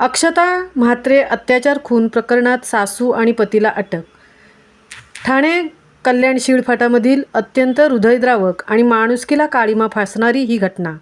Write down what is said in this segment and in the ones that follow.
अक्षता म्हात्रे अत्याचार खून प्रकरणात सासू आणि पतीला अटक। ठाणे कल्याण शिळफाटामधील अत्यंत हृदयद्रावक आणि माणुसकीला काळिमा फासणारी ही घटना।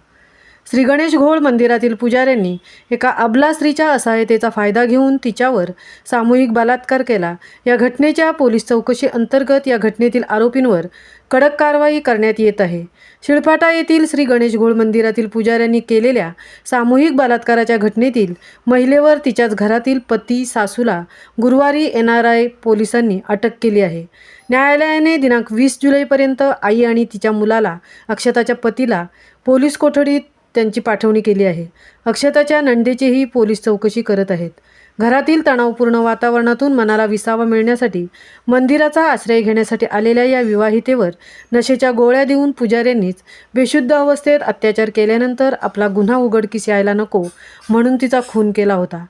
श्री गणेश घोळ मंदिरातील पुजाऱ्यांनी एका अबला स्त्रीच्या असहायतेचा फायदा घेऊन तिच्यावर सामूहिक बलात्कार केला। या घटनेच्या पोलीस चौकशी अंतर्गत या घटनेतील आरोपींवर कडक कारवाई करण्यात येत आहे। शिळफाटा येथील श्री गणेश घोळ मंदिरातील पुजाऱ्यांनी केलेल्या सामूहिक बलात्काराच्या घटनेतील महिलेवर तिच्याच घरातील पती सासूला गुरुवारी NRI पोलिसांनी अटक केली आहे। न्यायालयाने दिनांक 20 जुलैपर्यंत आई आणि तिच्या मुलाला अक्षताच्या पतीला पोलीस कोठडीत त्यांची पाठवणी केली आहे। अक्षताच्या नंदेचीही पोलीस चौकशी करत आहेत। घरातील तणावपूर्ण वातावरणातून मनाला विसावा मिळण्यासाठी मंदिराचा आश्रय घेण्यासाठी आलेल्या या विवाहितेवर नशेच्या गोळ्या देऊन पुजाऱ्यांनीच बेशुद्ध अवस्थेत अत्याचार केल्यानंतर आपला गुन्हा उघडकीस यायला नको म्हणून तिचा खून केला होता।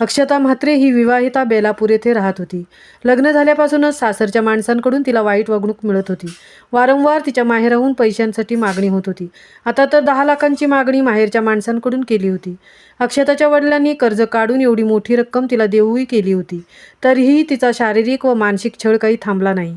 अक्षता म्हात्रे ही विवाहिता बेलापूर येथे राहत होती। लग्न झाल्यापासूनच सासरच्या माणसांकडून तिला वाईट वागणूक मिळत होती। वारंवार तिच्या माहेराहून पैशांसाठी मागणी होत होती। आता तर 10 लाखांची मागणी माहेरच्या माणसांकडून केली होती। अक्षताच्या वडिलांनी कर्ज काढून एवढी मोठी रक्कम तिला देऊही केली होती, तरीही तिचा शारीरिक व मानसिक छळ काही थांबला नाही।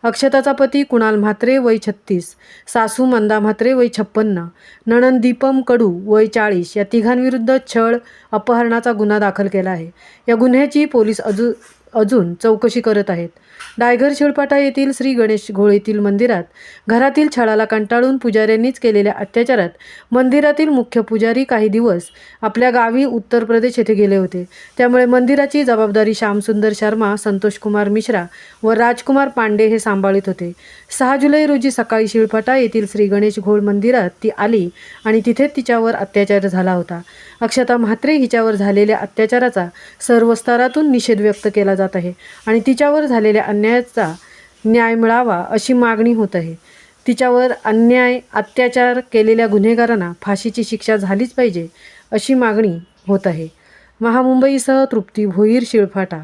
अक्षताचा पती कुणाल म्हात्रे वय 36, सासू मंदा म्हात्रे वय 56, नणंद दीपम कडू वय 40 या तिघांविरुद्ध छळ अपहरणाचा गुन्हा दाखल केला आहे। या गुन्ह्याची पोलीस अजून चौकशी करत आहेत। डायघर शिळफाटा येथील श्री गणेश घोळ येथील मंदिरात घरातील छळाला कंटाळून पुजाऱ्यांनीच केलेल्या अत्याचारात मंदिरातील मुख्य पुजारी काही दिवस आपल्या गावी उत्तर प्रदेश येथे गेले होते। त्यामुळे मंदिराची जबाबदारी श्यामसुंदर शर्मा, संतोष कुमार मिश्रा व राजकुमार पांडे हे सांभाळत होते। 6 जुलै रोजी सकाळी शिळफाटा येथील श्री गणेश घोळ मंदिरात ती आली आणि तिथे तिच्यावर अत्याचार झाला होता। अक्षता म्हात्रे हिच्यावर झालेल्या अत्याचाराचा सर्व स्तरातून निषेध व्यक्त केला जात आहे आणि तिच्यावर झालेल्या अन्यायाचा न्याय मिळावा अशी मागणी होत आहे। तिच्यावर अत्याचार केलेल्या गुन्हेगारांना फाशीची शिक्षा झालीच पाहिजे अशी मागणी होत आहे। महामुंबईसह तृप्ती भोईर, शिळफाटा।